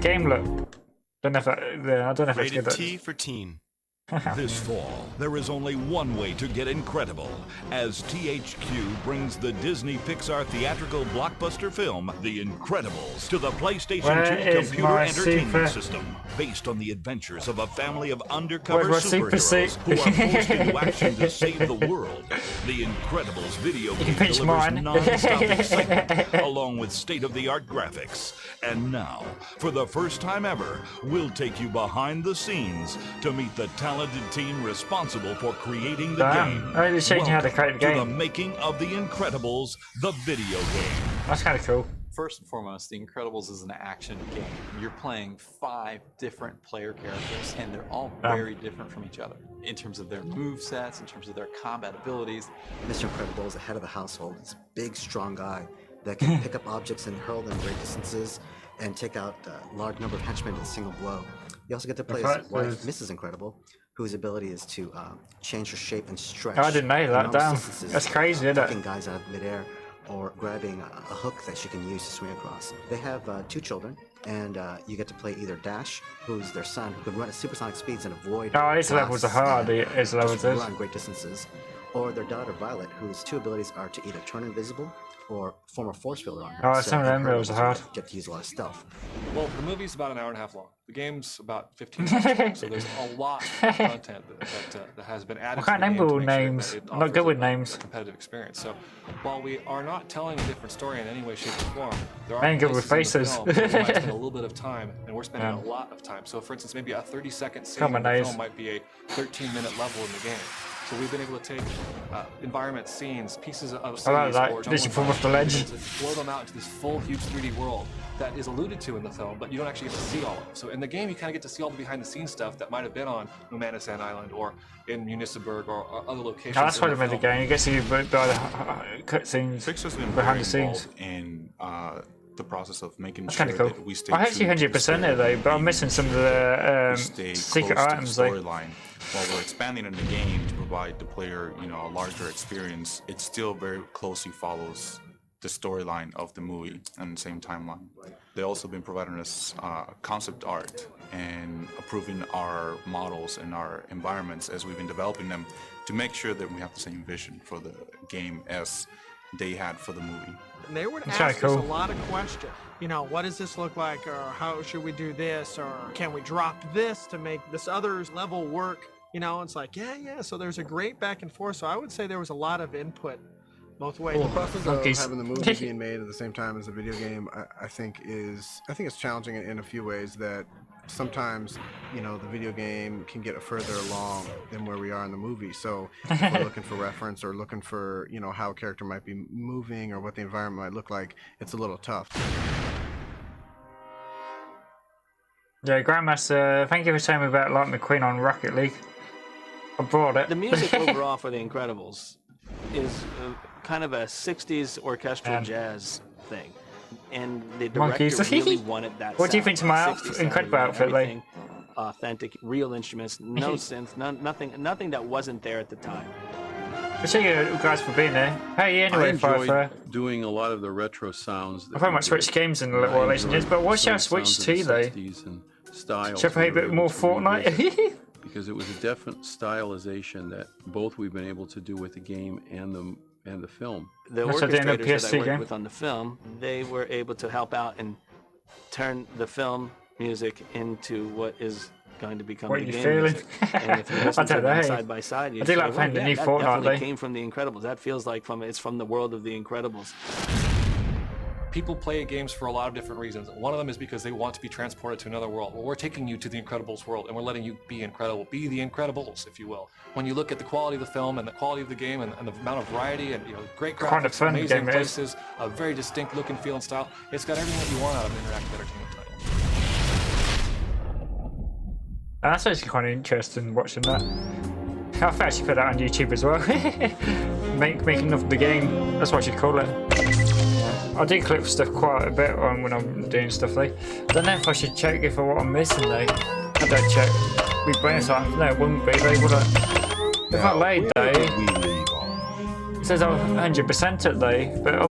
game look? Don't know if that, I don't know if it's Rated good. T for teen. This fall, there is only one way to get incredible as THQ brings the Disney Pixar theatrical blockbuster film, The Incredibles, to the PlayStation Where 2 is computer my entertainment super- system. Based on the adventures of a family of undercover Where's my super superheroes suit? who are forced into action to save the world, The Incredibles video game pinch delivers mine. non-stop excitement along with state-of-the-art graphics. And now, for the first time ever, we'll take you behind the scenes to meet the talented team responsible for creating the game. Oh, they're changing how to create the Welcome to the game. making of The Incredibles, the video game. That's kind of cool. First and foremost, The Incredibles is an action game. You're playing 5 different player characters, and they're all very different from each other in terms of their move sets, in terms of their combat abilities. Mr. Incredible is the head of the household. He's a big, strong guy that can pick up objects and hurl them great distances and take out a large number of henchmen in a single blow. You also get to play his wife, Mrs. Incredible, whose ability is to change her shape and stretch. Oh, I didn't know that. Damn, that's crazy, isn't Knocking it? guys out of midair or grabbing a hook that she can use to swing across. They have 2 children, and you get to play either Dash, who's their son, who can run at supersonic speeds and avoid Oh, these levels are hard. blasts These and levels just is. run great distances. Or their daughter Violet, whose 2 abilities are to either turn invisible or form a force field on her. Oh, some of them levels are hard. You have to use a lot of stealth. Well, the movie's about an hour and a half long. The game's about 15 minutes, so there's a lot of content that has been added. I can't to the game remember to make sure names. that it I'm not good offers with a names. competitive experience. So, while we are not telling a different story in any way, shape, or form, there I are ain't good with places in the faces. film where we might spend a little bit of time, and we're spending a lot of time. So, for instance, maybe a 30-second scene Come on, in the Dave. film might be a 13-minute level in the game. So we've been able to take environment scenes, pieces of cities, I like that. or Did you fall off the ledge? to blow them out into this full, huge 3D world that is alluded to in the film, but you don't actually get to see all of it. So in the game, you kind of get to see all the behind-the-scenes stuff that might have been on Numanisand Island or in Municipburg or other locations. Oh, that's in why the they made the film. game. You get to see by the cutscenes Pixar's been behind very the scenes. involved in the process of making That's sure kind of cool. that we stay I actually true to the 100% it though, but I'm missing some of the stay secret close to items the though. storyline. While we're expanding in the game to provide the player, a larger experience, it still very closely follows the storyline of the movie and the same timeline. They've also been providing us concept art and approving our models and our environments as we've been developing them to make sure that we have the same vision for the game as they had for the movie. And they would That's ask kinda us cool. a lot of questions. What does this look like? Or how should we do this? Or can we drop this to make this other level work? It's like, yeah. So there's a great back and forth. So I would say there was a lot of input both ways. The process of monkeys. having the movie being made at the same time as the video game, I think it's challenging in a few ways. That sometimes, the video game can get further along than where we are in the movie. So if we're looking for reference or looking for, how a character might be moving or what the environment might look like, it's a little tough. Yeah, Grandmaster, thank you for telling me about Lightning McQueen on Rocket League. I brought it. The music overall for The Incredibles is kind of a 60s orchestral jazz thing. And the director Monkeys. really wanted that What do you sound, think to my 60s Incredible sound, outfit, like? everything authentic, real instruments, no synths, nothing that wasn't there at the time. Thank you guys for being there. Hey, I anyway, enjoyed Fifer. doing a lot of the retro sounds. I've pretty much switched games in a little while recent years, but what shall I switch to though? Should I play a bit more Fortnite? Because it was a definite stylization that both we've been able to do with the game and the film. The That's what they end up orchestrators that I PS2 worked game. with on the film, they were able to help out and turn the film music into what is going to become What the you game feeling? music. And if you listen I to don't know, them hey. side by side, you I do like playing the new that Fortnite, definitely though. came from The Incredibles. That feels like it's from the world of The Incredibles. People play games for a lot of different reasons. One of them is because they want to be transported to another world. Well, we're taking you to the Incredibles world, and we're letting you be incredible. Be the Incredibles, if you will. When you look at the quality of the film and the quality of the game and the amount of variety and great Kind of graphics, fun amazing game it is. places, a very distinct look and feel and style, it's got everything that you want out of an interactive entertainment title. That's actually kind of interesting watching that. I've actually put that on YouTube as well. Making of the game. That's what I should call it. I do clip stuff quite a bit on when I'm doing stuff though. I don't know if I should check if what I'm missing though. I don't check. We bonus items. No, it wouldn't be though, would it? If I laid though, it says I'm 100% it though, but